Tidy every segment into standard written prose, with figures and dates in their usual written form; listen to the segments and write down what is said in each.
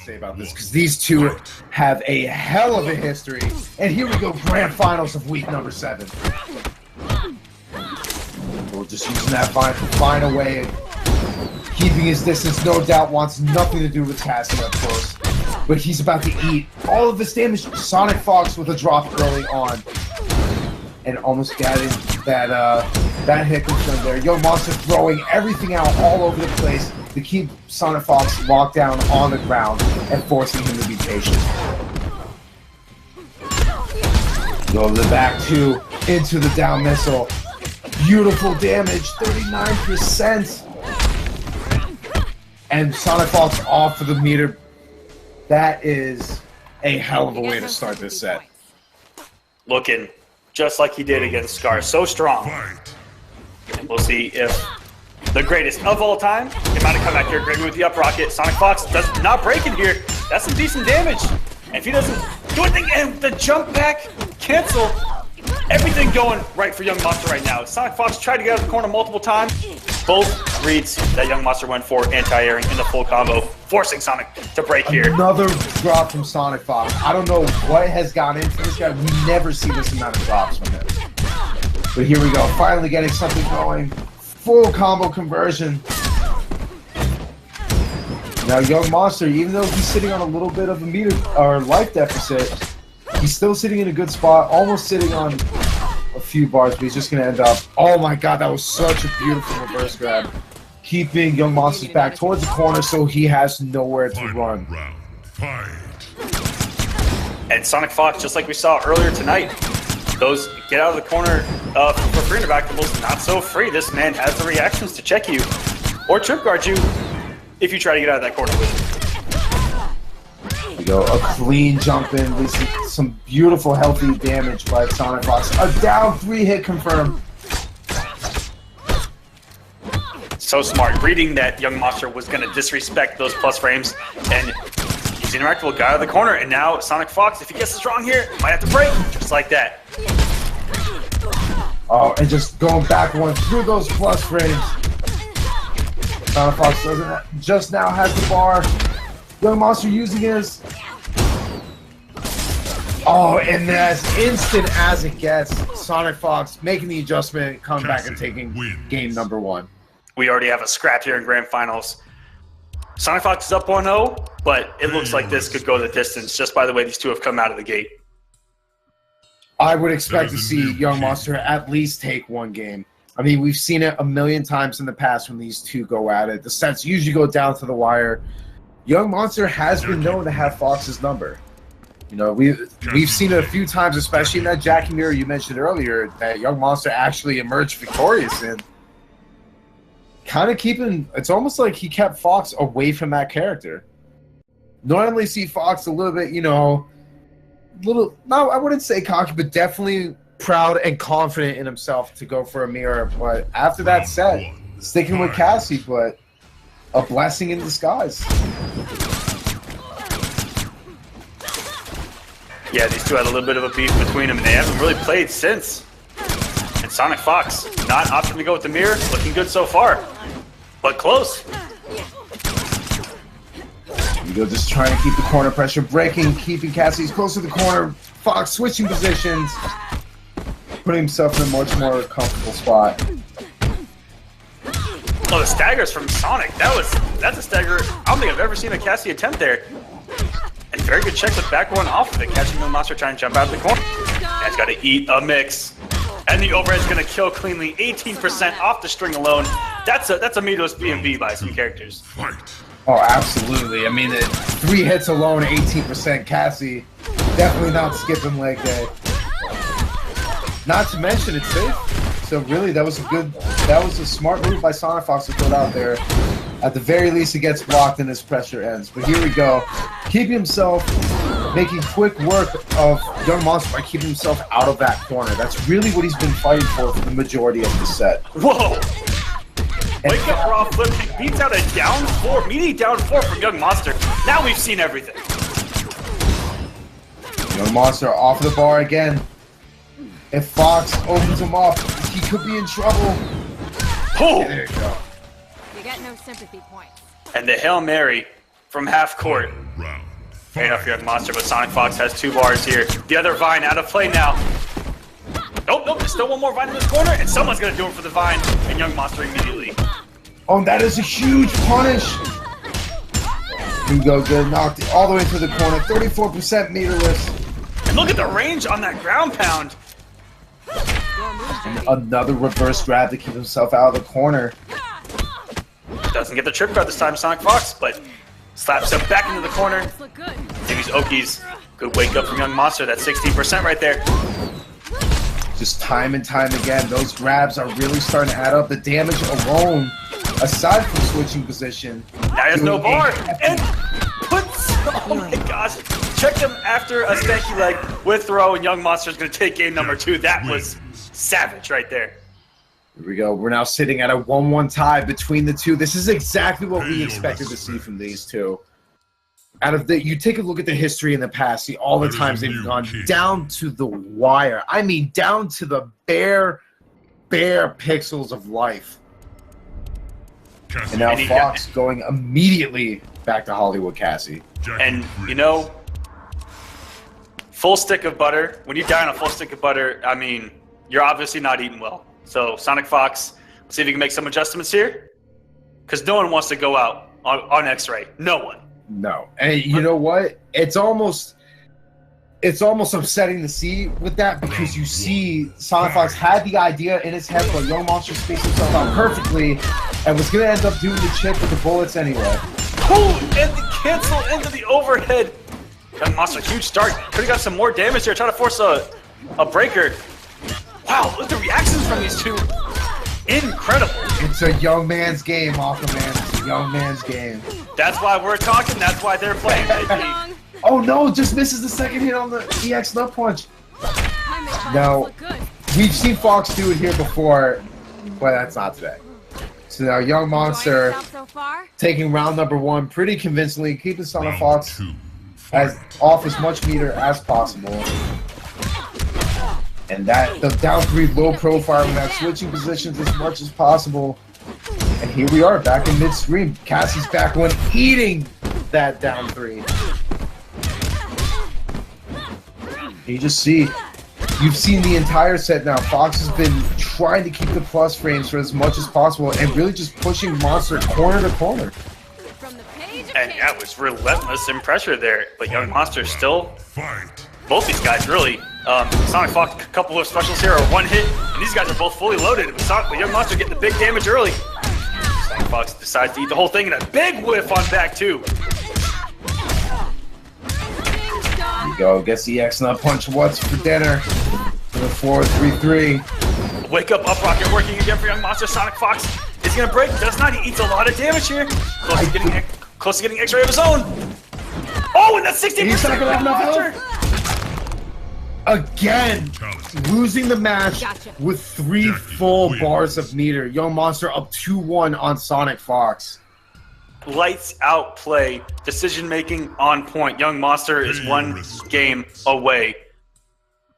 say about this because these two have a hell of a history. And here we go, grand finals of week number 7. We're just using that vine to find a way, keeping his distance. No doubt wants nothing to do with Cassie up close, but he's about to eat all of this damage. SonicFox with a drop early on, and almost getting that hit confirmed there. YungMonster throwing everything out all over the place to keep SonicFox locked down on the ground and forcing him to be patient. Go to the back 2 into the down missile. Beautiful damage, 39%. And SonicFox off for the meter. That is a hell of a way to start this set. Looking just like he did against Scar, so strong. And we'll see if the greatest of all time, he might have come back here great with the up rocket. SonicFox does not break it here. That's some decent damage. And if he doesn't do anything, and the jump back, cancel, everything going right for YungMonster right now. SonicFox tried to get out of the corner multiple times. Both reads that YungMonster went for anti-airing in the full combo, forcing Sonic to break here. Another drop from SonicFox. I don't know what has gone into this guy. We never see this amount of drops from him. But here we go, finally getting something going. Full combo conversion. Now YungMonster, even though he's sitting on a little bit of a meter or life deficit, he's still sitting in a good spot, almost sitting on a few bars, but he's just going to end up... Oh my god, that was such a beautiful reverse grab. Keeping YungMonster's back towards the corner so he has nowhere to run. And SonicFox, just like we saw earlier tonight, those get out of the corner for free interactables, not so free. This man has the reactions to check you or trip guard you if you try to get out of that corner with him. There we go, a clean jump in, releasing some beautiful healthy damage by SonicFox. A down 3 hit confirmed. So smart, reading that YungMonster was going to disrespect those plus frames, and he's interactable, got out of the corner, and now SonicFox, if he gets strong here, might have to break, just like that. Oh, and just going back one through those plus frames. SonicFox doesn't just now has the bar. YungMonster using his. Oh, and as instant as it gets, SonicFox making the adjustment, coming back and taking game number 1. We already have a scrap here in grand finals. SonicFox is up 1-0, but it looks like this could go the distance just by the way these two have come out of the gate. I would expect to see YungMonster at least take 1 game. I mean, we've seen it a million times in the past when these two go at it. The sets usually go down to the wire. YungMonster has been known to have Fox's number. You know, we've seen it a few times, especially in that Jacqui mirror you mentioned earlier, that YungMonster actually emerged victorious in. Kind of keeping, it's almost like he kept Fox away from that character. Normally see Fox a little bit, you know, no, I wouldn't say cocky, but definitely proud and confident in himself to go for a mirror. But after that set, sticking with Cassie, but a blessing in disguise. Yeah, these two had a little bit of a beef between them, and they haven't really played since. And SonicFox not opting to go with the mirror, looking good so far, but close. You go, just trying to keep the corner pressure breaking, keeping Cassie's close to the corner. Fox switching positions, putting himself in a much more comfortable spot. Oh, the staggers from Sonic. That's a stagger I don't think I've ever seen a Cassie attempt there. And very good check with back one off of it, catching YungMonster trying to jump out of the corner. And he's got to eat a mix. And the overhead's going to kill cleanly, 18% off the string alone. That's a Mitos B&B by some characters. Oh, absolutely. I mean, 3 hits alone, 18% Cassie. Definitely not skipping leg day. Not to mention it's safe. So really, that was a smart move by SonicFox to put out there. At the very least, it gets blocked and his pressure ends. But here we go. Keeping himself, making quick work of YungMonster by keeping himself out of that corner. That's really what he's been fighting for the majority of the set. Whoa! Wake up raw flip kick beats out a down 4, meaty down 4 from YungMonster. Now we've seen everything. YungMonster off the bar again. If Fox opens him up, he could be in trouble. Oh! There you go. You got no sympathy points. And the Hail Mary from half court. Fair enough, YungMonster, but SonicFox has 2 bars here. The other Vine out of play now. Nope, there's still one more Vine in this corner, and someone's gonna do it for the Vine, and YungMonster immediately. Oh, that is a huge punish. Here we go, good, knocked all the way to the corner, 34% meterless. And look at the range on that ground pound. And another reverse grab to keep himself out of the corner. Doesn't get the trip guard this time, SonicFox, but slaps him back into the corner. These Okies. Good wake up from YungMonster. That's 16% right there. Just time and time again, those grabs are really starting to add up. The damage alone, aside from switching position. Now he has no bar. And puts, oh my gosh. Checked him after a stanky leg with throw, and YungMonster's going to take game number 2. That was savage right there. Here we go. We're now sitting at a 1-1 tie between the two. This is exactly what we expected to see from these two. You take a look at the history in the past, see all the times they've gone down to the wire. I mean, down to the bare pixels of life. And now Fox going immediately back to Hollywood Cassie. And, you know, full stick of butter. When you die on a full stick of butter, I mean, you're obviously not eating well. So, SonicFox, let's see if you can make some adjustments here. Because no one wants to go out on X-Ray. No one. No. And you know what? It's almost upsetting to see with that, because you see SonicFox had the idea in his head, but YungMonster spaced himself out perfectly and was going to end up doing the chip with the bullets anyway. Oh, and the cancel into the overhead. YungMonster, huge start. Could have got some more damage here. Trying to force a breaker. Wow, look at the reactions from these two. Incredible. It's a young man's game, Aquaman. It's a young man's game. That's why we're talking. That's why they're playing. Oh no, just misses the second hit on the EX nut punch. Now, we've seen Fox do it here before, but that's not today. So now YungMonster taking round number 1 pretty convincingly, keeping SonicFox off as much meter as possible. And that the down 3 low profile, that switching positions as much as possible. And here we are back in midstream. Cassie's back one, eating that down 3. You just see, you've seen the entire set now. Fox has been trying to keep the plus frames for as much as possible and really just pushing Monster corner to corner. And yeah, it was relentless in pressure there. But YungMonster still, both these guys really. SonicFox, a couple of specials here, or one hit, and these guys are both fully loaded. But YungMonster getting the big damage early. SonicFox decides to eat the whole thing, and a big whiff on back 2. Here we go, gets the X nut punch. What's for dinner? For the 4-3-3. Wake up rocket working again for YungMonster. SonicFox is gonna break. Does not. He eats a lot of damage here. Close to getting X-ray of his own. Oh, and that's 60%. He's not gonna have enough health. Again, losing the match with 3 full bars of meter. YungMonster up 2-1 on SonicFox. Lights out play, decision making on point. YungMonster is 1 game away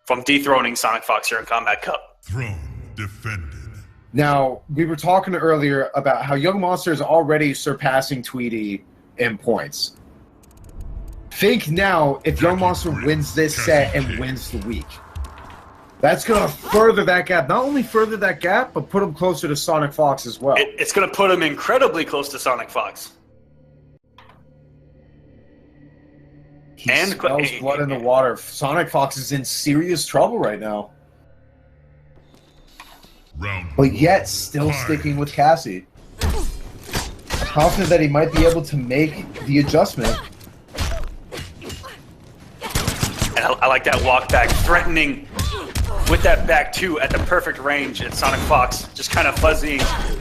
from dethroning SonicFox here in Kombat Cup. Throne defended. Now, we were talking earlier about how YungMonster is already surpassing Tweety in points. Think now if YungMonster wins this set and wins the week. That's going to further that gap. Not only further that gap, but put him closer to SonicFox as well. It's going to put him incredibly close to SonicFox. He smells blood in the water. SonicFox is in serious trouble right now. But yet, still sticking with Cassie. Confident that he might be able to make the adjustment. And I like that walk back, threatening with that back 2 at the perfect range. And SonicFox just kind of fuzzying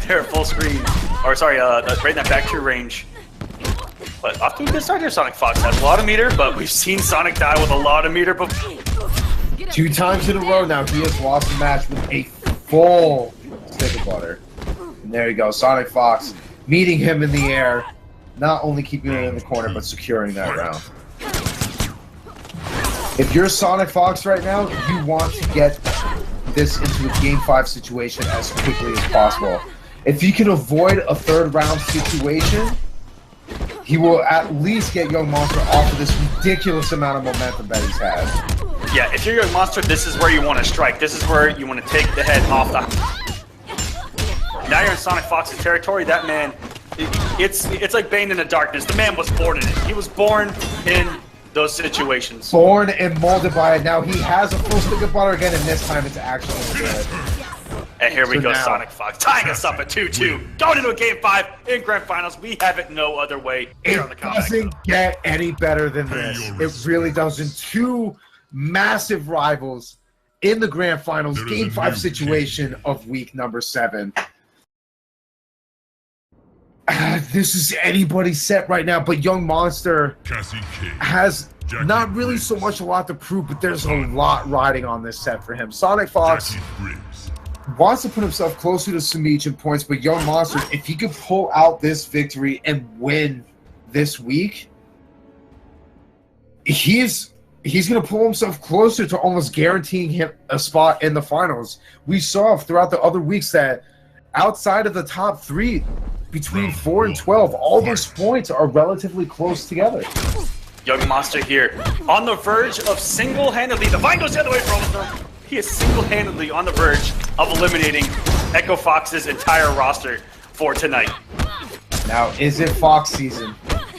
there at full screen. Or sorry, right in that back 2 range. But off to a good start here, SonicFox. Has a lot of meter, but we've seen Sonic die with a lot of meter before. 2 times in a row now, he has lost the match with a full stick of butter. And there you go, SonicFox meeting him in the air, not only keeping it in the corner, but securing that round. If you're SonicFox right now, you want to get this into a Game 5 situation as quickly as possible. If you can avoid a 3rd round situation, he will at least get YungMonster off of this ridiculous amount of momentum that he's had. Yeah, if you're YungMonster, this is where you want to strike. This is where you want to take the head off the... Now you're in SonicFox's territory. That man, it's like Bane in the darkness. The man was born in it. He was born in those situations. Born and molded by it. Now he has a full stick of butter again, and this time it's actually good. And here we go, now, SonicFox, tying us up at 2-2. Going into a Game 5 in Grand Finals. We have it no other way here on the Kombat. It doesn't get any better than this. It really doesn't. Two massive rivals in the Grand Finals, Game 5 situation of week number 7. This is anybody's set right now, but YungMonster has not really so much a lot to prove, but there's a lot riding on this set for him. SonicFox wants to put himself closer to Samich in points, but YungMonster, if he could pull out this victory and win this week, he's going to pull himself closer to almost guaranteeing him a spot in the finals. We saw throughout the other weeks that outside of the top 3, between 4 and 12, all those points are relatively close together. YungMonster here on the verge of single-handedly, the vine goes the other way for almost. He is single-handedly on the verge of eliminating Echo Fox's entire roster for tonight. Now, is it Fox season?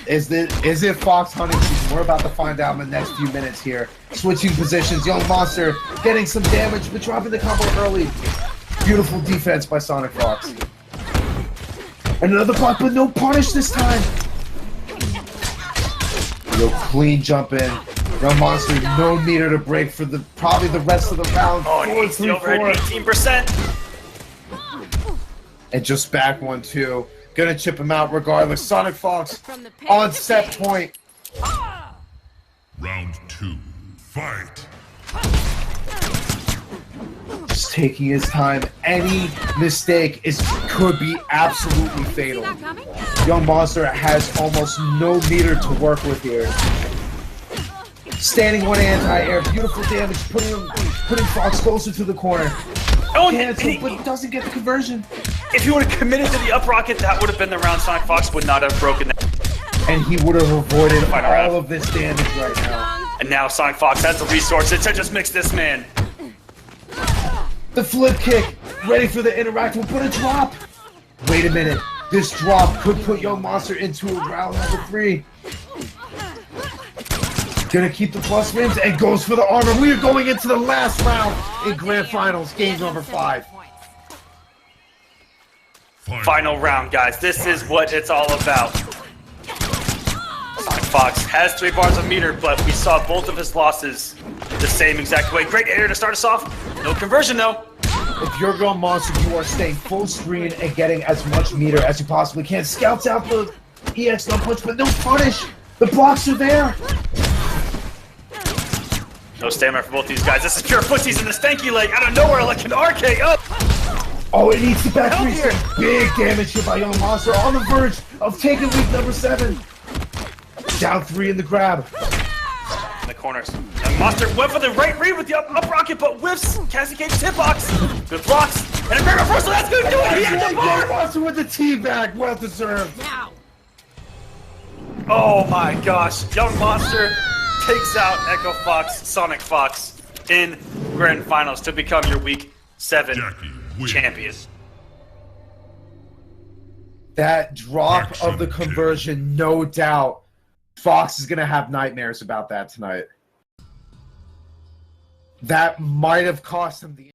Is it Fox hunting season? We're about to find out in the next few minutes here. Switching positions, YungMonster getting some damage, but dropping the combo early. Beautiful defense by SonicFox. Another block, but no punish this time. Real clean jump in. YungMonster, no meter to break for probably the rest of the round. Oh, and he's over at 18%. And just back 1-2. Gonna chip him out regardless. SonicFox on set point. Round 2, fight. Just taking his time. Any mistake could be absolutely fatal. YungMonster has almost no meter to work with here. Standing one anti-air, beautiful damage, putting Fox closer to the corner. Oh, Cancel, but doesn't get the conversion. If he would have committed to the up rocket, that would have been the round. SonicFox would not have broken that. And he would have avoided all of this damage right now. And now SonicFox has the resources to just mix this man. The flip kick, ready for the interactive, but a drop. Wait a minute, this drop could put YungMonster into round number 3. Gonna keep the plus wins and goes for the armor. We are going into the last round in Grand Finals, game number 5. Final round, guys. This is what it's all about. SonicFox has 3 bars of meter, but we saw both of his losses the same exact way. Great air to start us off. No conversion, though. If you're YungMonster, you are staying full screen and getting as much meter as you possibly can. Scouts out the EX no punch, but no punish. The blocks are there. No stamina for both these guys. This is pure footsies in the stanky leg out of nowhere like an RK up. Oh, it needs the back 3. Big damage here by YungMonster on the verge of taking week number 7. Down 3 in the grab. In the corners. YungMonster went for the right read with the up rocket, but whiffs Cassie Cage's hitbox. Good blocks. And a great reversal. That's good. Do it. He had the bar. YungMonster with the teabag. Well deserved. Now. Oh my gosh. YungMonster takes out Echo Fox, SonicFox in Grand Finals to become your Week 7 champion. That drop of the conversion, no doubt. Fox is going to have nightmares about that tonight. That might have cost him the